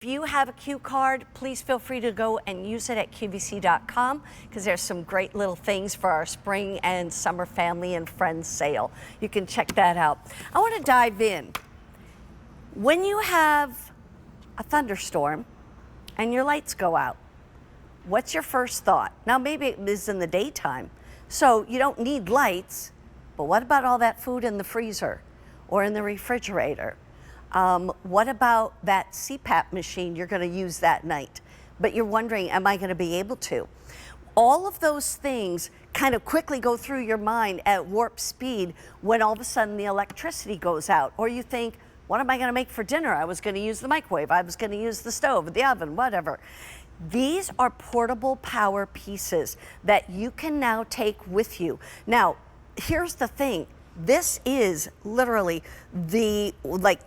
If you have a Q card, please feel free to go and use it at QVC.com because there's some great little things for our spring and summer family and friends sale. You can check that out. I want to dive in. When you have a thunderstorm and your lights go out, what's your first thought? Now, maybe it is in the daytime, so you don't need lights, but what about all that food in the freezer or in the refrigerator? What about that CPAP machine you're going to use that night, but you're wondering, am I going to be able to? All of those things kind of quickly go through your mind at warp speed when all of a sudden the electricity goes out, or you think, what am I going to make for dinner? I was going to use the microwave, I was going to use the stove, the oven, whatever. These are portable power pieces that you can now take with you. Now, here's the thing. This is literally the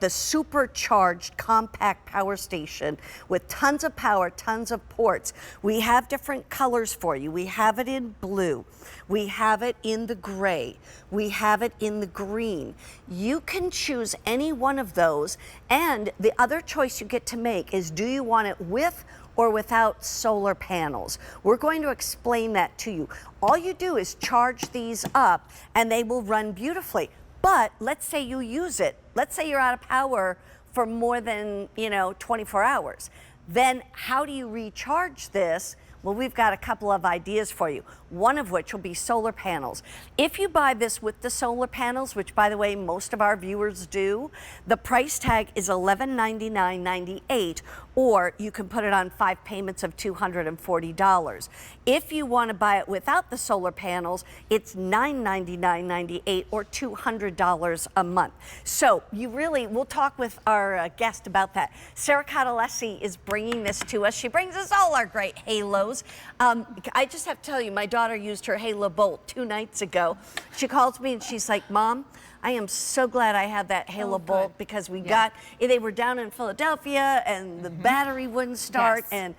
supercharged compact power station with tons of power, tons of ports. We have different colors for you. We have it in blue. We have it in the gray. We have it in the green. You can choose any one of those. And the other choice you get to make is, do you want it with or without solar panels? We're going to explain that to you. All you do is charge these up and they will run beautifully. But let's say you use it. Let's say you're out of power for more than 24 hours. Then how do you recharge this? Well, we've got a couple of ideas for you, one of which will be solar panels. If you buy this with the solar panels, which by the way, most of our viewers do, the price tag is $1199.98, or you can put it on 5 payments of $240. If you want to buy it without the solar panels, it's $999.98 or $200 a month. So we'll talk with our guest about that. Sarah Catalesi is bringing this to us. She brings us all our great halos. I just have to tell you, my daughter used her Halo Bolt 2 nights ago. She calls me and she's like, Mom, I am so glad I have that Halo Bolt because they were down in Philadelphia and the battery wouldn't start. Yes.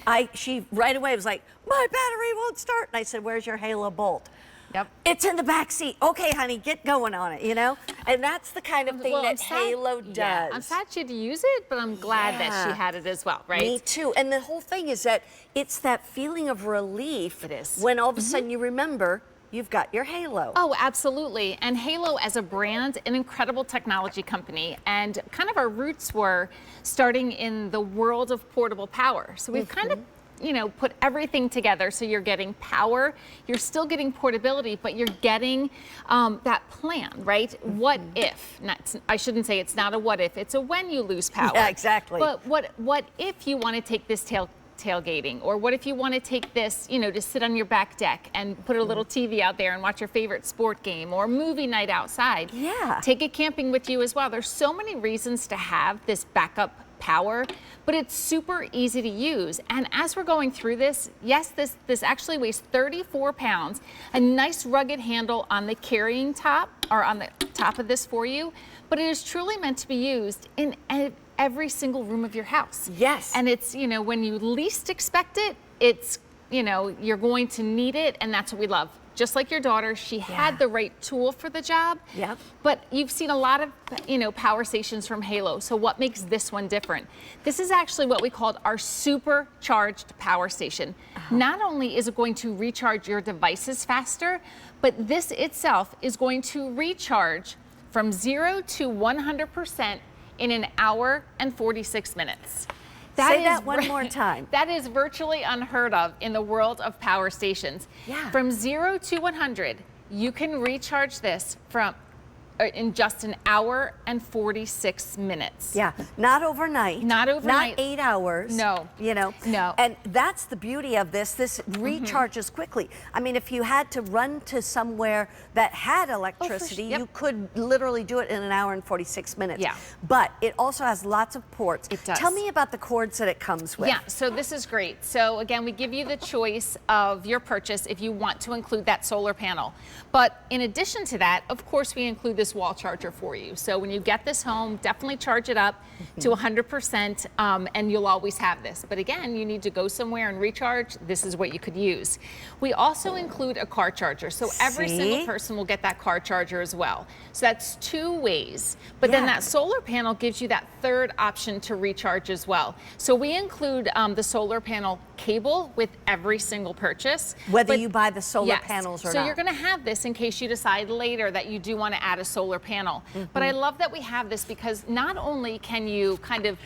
And she right away was like, my battery won't start. And I said, where's your Halo Bolt? Yep. It's in the back seat. Okay, honey, get going on it, And that's the kind of thing that Halo does. Yeah, I'm sad she had to use it, but I'm glad that she had it as well, right? Me too. And the whole thing is that it's that feeling of relief. It is. When all of a sudden you remember you've got your Halo. Oh, absolutely. And Halo as a brand, an incredible technology company. And kind of our roots were starting in the world of portable power. So we've kind of put everything together. So you're getting power, you're still getting portability, but you're getting that plan, right? What if? I shouldn't say it's not a what if, it's a when you lose power. Yeah, exactly. But what if you want to take this tailgating, or what if you want to take this, to sit on your back deck and put a little TV out there and watch your favorite sport game or movie night outside? Yeah. Take it camping with you as well. There's so many reasons to have this backup power, but it's super easy to use. And as we're going through this, yes, this actually weighs 34 pounds, a nice rugged handle on the carrying top, or on the top of this for you, but it is truly meant to be used in every single room of your house. Yes. And it's, when you least expect it, it's, you're going to need it, and that's what we love. Just like your daughter, she had the right tool for the job. Yep. But you've seen a lot of, power stations from Halo. So what makes this one different? This is actually what we called our supercharged power station. Not only is it going to recharge your devices faster, but this itself is going to recharge from 0 to 100% in an hour and 46 minutes. Say that one more time. That is virtually unheard of in the world of power stations. Yeah. From 0 to 100, you can recharge this in just an hour and 46 minutes. Yeah, not overnight. Not overnight. Not 8 hours. No. No. And that's the beauty of this. This recharges quickly. I mean, if you had to run to somewhere that had electricity, you could literally do it in an hour and 46 minutes. Yeah. But it also has lots of ports. It does. Tell me about the cords that it comes with. Yeah, so this is great. So again, we give you the choice of your purchase if you want to include that solar panel. But in addition to that, of course, we include the this wall charger for you. So when you get this home, definitely charge it up to 100%, and you'll always have this. But again, you need to go somewhere and recharge. This is what you could use. We also include a car charger. So every single person will get that car charger as well. So that's 2 ways. But then that solar panel gives you that third option to recharge as well. So we include the solar panel cable with every single purchase. Whether you buy the solar panels or not. So you're going to have this in case you decide later that you do want to add a solar panel. But I love that we have this because not only can you kind of,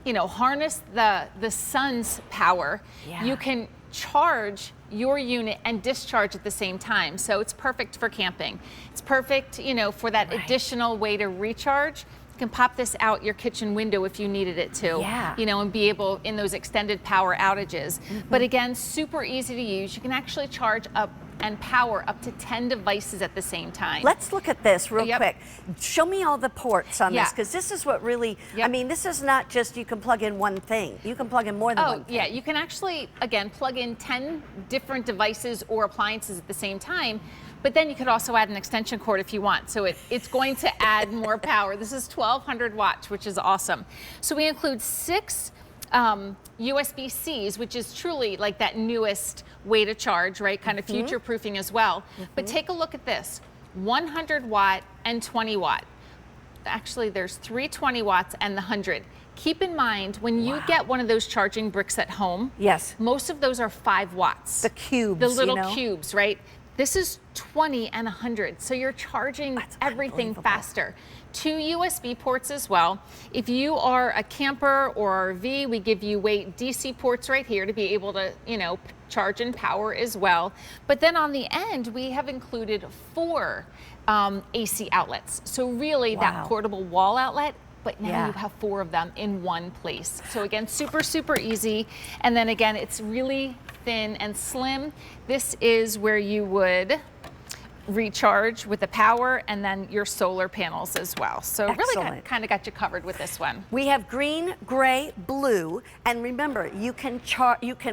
you know, harness the sun's power, you can charge your unit and discharge at the same time. So it's perfect for camping. It's perfect, you know, for that additional way to recharge. You can pop this out your kitchen window if you needed it to, you know, and be able in those extended power outages. But again, super easy to use. You can actually charge up and power up to 10 devices at the same time. Let's look at this real quick. Show me all the ports on this, because this is what really, I mean, this is not just you can plug in one thing. You can plug in more than one thing. Yeah, you can actually, again, plug in 10 different devices or appliances at the same time. But then you could also add an extension cord if you want. So it's going to add more power. This is 1200 watts, which is awesome. So we include 6 USB-Cs, which is truly like that newest way to charge, right? Kind of future-proofing as well. But take a look at this, 100 watt and 20 watt. Actually, there's 320 watts and the 100. Keep in mind, when you get one of those charging bricks at home, most of those are 5 watts. The cubes, the little cubes, right? This is 20 and 100, so you're charging everything faster. 2 USB ports as well. If you are a camper or RV, we give you DC ports right here to be able to, you know, charge and power as well. But then on the end, we have included 4 AC outlets. So really that portable wall outlet, but now you have 4 of them in one place. So again, super, super easy. And then again, it's really thin and slim. This is where you would recharge with the power and then your solar panels as well. So really kind of got you covered with this one. We have green, gray, blue, and remember, you can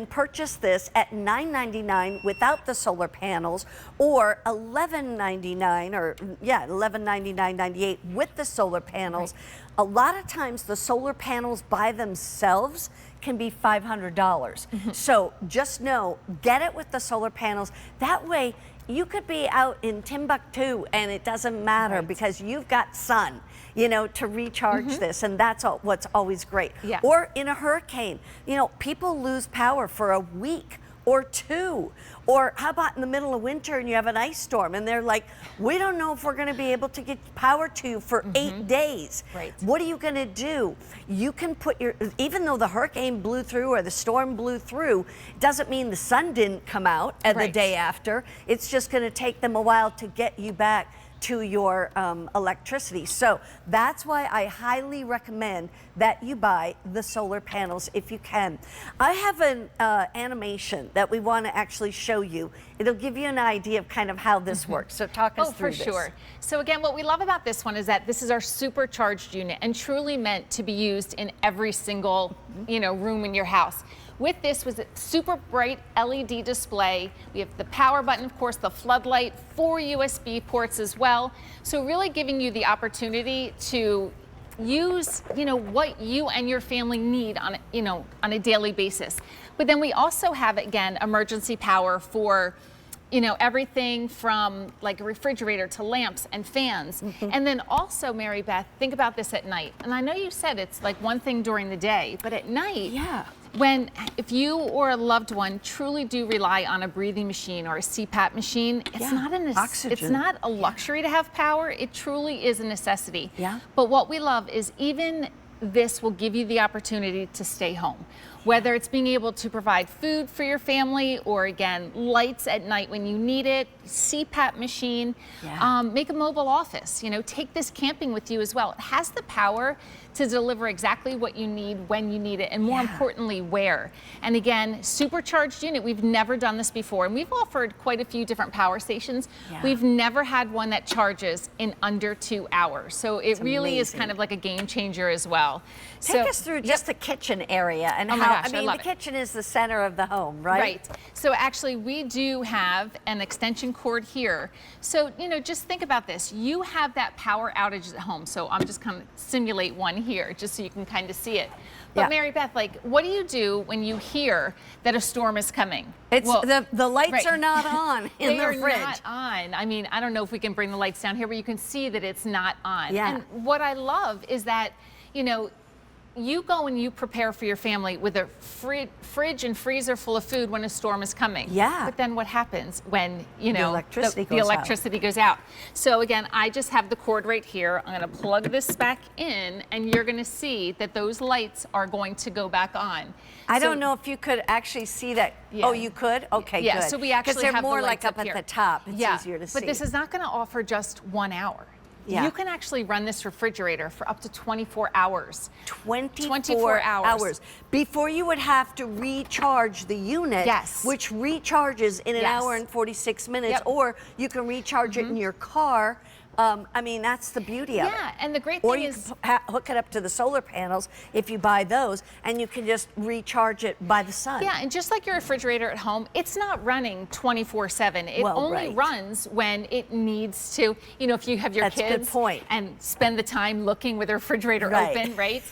purchase this at $9.99 without the solar panels, or $11.99, or $11.99.98 with the solar panels. A lot of times the solar panels by themselves can be $500. So just know, get it with the solar panels. That way you could be out in Timbuktu and it doesn't matter because you've got sun, you know, to recharge this, and that's what's always great. Or in a hurricane, you know, people lose power for a week or 2. Or how about in the middle of winter and you have an ice storm and they're like, we don't know if we're going to be able to get power to you for 8 days. What are you going to do? You can put your, even though the hurricane blew through or the storm blew through, it doesn't mean the sun didn't come out the day after. It's just going to take them a while to get you back to your electricity. So that's why I highly recommend that you buy the solar panels if you can. I have an animation that we want to actually show you. It'll give you an idea of kind of how this works. So talk us through this. Oh, for sure. So again, what we love about this one is that this is our supercharged unit and truly meant to be used in every single, you know, room in your house. With this was a super bright LED display. We have the power button, of course, the floodlight, 4 USB ports as well. So really giving you the opportunity to use, you know, what you and your family need on, you know, on a daily basis. But then we also have, again, emergency power for, you know, everything from like a refrigerator to lamps and fans. And then also, Mary Beth, think about this at night. And I know you said it's like one thing during the day, but at night, if you or a loved one truly do rely on a breathing machine or a CPAP machine, it's not it's not a luxury to have power. It truly is a necessity. But what we love is even this will give you the opportunity to stay home. Whether it's being able to provide food for your family or, again, lights at night when you need it, CPAP machine, make a mobile office. You know, take this camping with you as well. It has the power to deliver exactly what you need when you need it, and more importantly, where. And again, supercharged unit, we've never done this before, and we've offered quite a few different power stations. We've never had one that charges in under 2 hours. So it really is kind of like a game changer as well. well. Take us through just the kitchen area and oh how, my gosh, I mean, the kitchen is the center of the home, right? Right. So actually we do have an extension cord here. So, you know, just think about this. You have that power outage at home. So I'm just going to simulate one here just so you can kind of see it. But Mary Beth, like, what do you do when you hear that a storm is coming? It's the lights are not on in the fridge. They are not on. I mean, I don't know if we can bring the lights down here, but you can see that it's not on. Yeah. And what I love is that, you know, you go and you prepare for your family with a fridge and freezer full of food when a storm is coming. Yeah. But then what happens when, you know, the electricity goes out? So again, I just have the cord right here. I'm going to plug this back in, and you're going to see that those lights are going to go back on. I don't know if you could actually see that. Yeah. Oh, you could? Okay, yeah, good. So we actually have the more lights like up here at the top. It's easier to see. But this is not going to offer just 1 hour. Yeah. You can actually run this refrigerator for up to 24 hours. 24 hours. Before you would have to recharge the unit, which recharges in an hour and 46 minutes, or you can recharge it in your car. I mean, that's the beauty of it. Yeah, and the great thing is... Or you can hook it up to the solar panels if you buy those, and you can just recharge it by the sun. Yeah, and just like your refrigerator at home, it's not running 24/7. It only runs when it needs to. You know, if you have your kids and spend the time looking with the refrigerator open, right?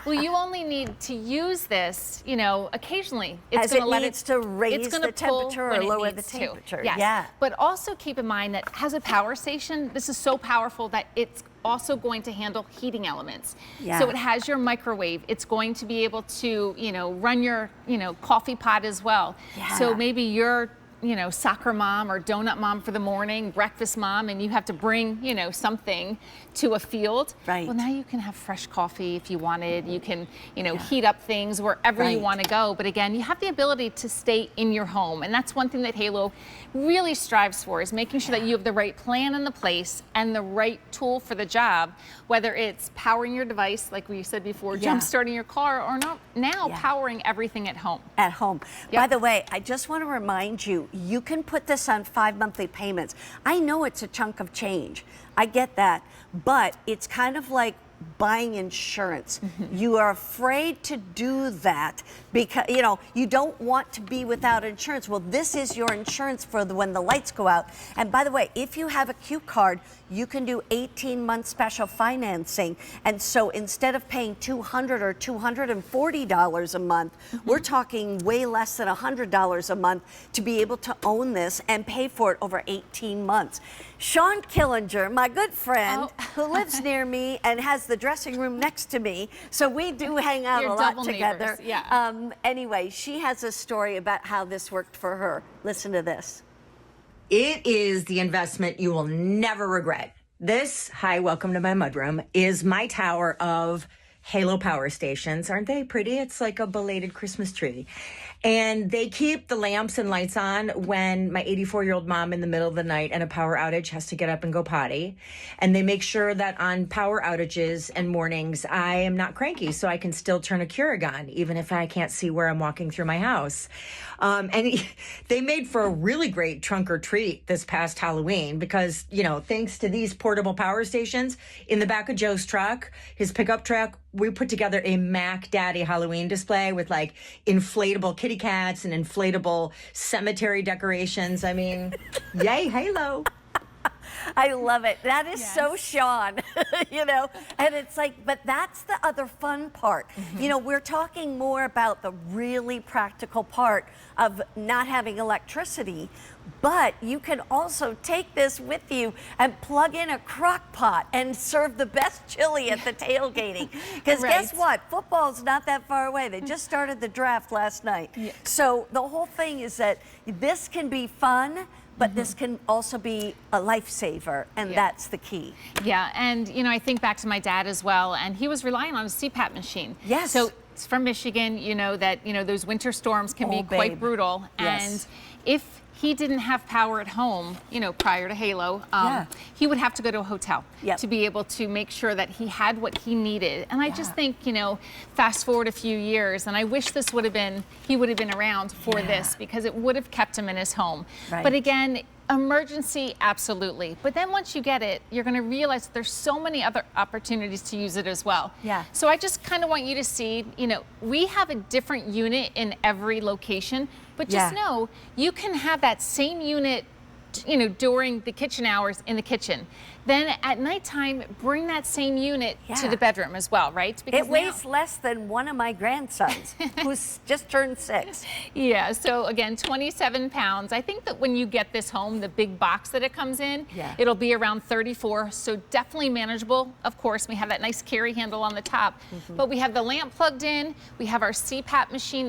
Well, you only need to use this, you know, occasionally. It's going to let it to raise the temperature or lower the temperature. Yes. Yeah. But also keep in mind that as a power station, this is so powerful that it's also going to handle heating elements. Yeah. So it has your microwave. It's going to be able to, you know, run your, you know, coffee pot as well. Yeah. So maybe you're, you know, soccer mom or donut mom for the morning, breakfast mom, and you have to bring, you know, something to a field. Right. Well, now you can have fresh coffee if you wanted. You can, you know, heat up things wherever you want to go. But again, you have the ability to stay in your home. And that's one thing that Halo really strives for, is making sure that you have the right plan in the place and the right tool for the job, whether it's powering your device, like we said before, jump starting your car, or now powering everything at home. At home. By the way, I just want to remind you, you can put this on 5 monthly payments. I know it's a chunk of change. I get that. But it's kind of like buying insurance. You are afraid to do that because, you know, you don't want to be without insurance. Well, this is your insurance for when the lights go out. And by the way, if you have a Q card, you can do 18-month special financing. And so instead of paying $200 or $240 a month, we're talking way less than $100 a month to be able to own this and pay for it over 18 months. Sean Killinger, my good friend, who lives near me and has the dressing room next to me, so we do hang out a lot together. Anyway, she has a story about how this worked for her. Listen to this. It is the investment you will never regret. This, hi, welcome to my mudroom, is my tower of Halo power stations. Aren't they pretty? It's like a belated Christmas tree. And they keep the lamps and lights on when my 84-year-old mom in the middle of the night and a power outage has to get up and go potty. And they make sure that on power outages and mornings, I am not cranky, so I can still turn a Keurig on, even if I can't see where I'm walking through my house. They made for a really great trunk or treat this past Halloween because, you know, thanks to these portable power stations in the back of Joe's truck, his pickup truck, we put together a Mac Daddy Halloween display with like inflatable kitty cats and inflatable cemetery decorations. I mean, yay, Halo. I love it. That is so Sean, you know, and it's like, but that's the other fun part. You know, we're talking more about the really practical part of not having electricity, but you can also take this with you and plug in a crock pot and serve the best chili at the tailgating. Because guess what? Football's not that far away. They just started the draft last night. So the whole thing is that this can be fun, but this can also be a lifesaver, and that's the key. Yeah, and you know, I think back to my dad as well, and he was relying on a CPAP machine. Yes. So it's from Michigan, you know that, you know, those winter storms can be quite brutal. And if he didn't have power at home, you know, prior to Halo, he would have to go to a hotel to be able to make sure that he had what he needed. And I just think, you know, fast forward a few years, and I wish he would have been around for this, because it would have kept him in his home. But again, Emergency, absolutely. But then once you get it, you're going to realize that there's so many other opportunities to use it as well. Yeah. So I just kind of want you to see, we have a different unit in every location, but just know you can have that same unit, during the kitchen hours in the kitchen. Then at nighttime, bring that same unit to the bedroom as well, right? Because it weighs less than one of my grandsons, who's just turned 6. Yeah, so again, 27 pounds. I think that when you get this home, the big box that it comes in, it'll be around 34, so definitely manageable. Of course, we have that nice carry handle on the top, but we have the lamp plugged in, we have our CPAP machine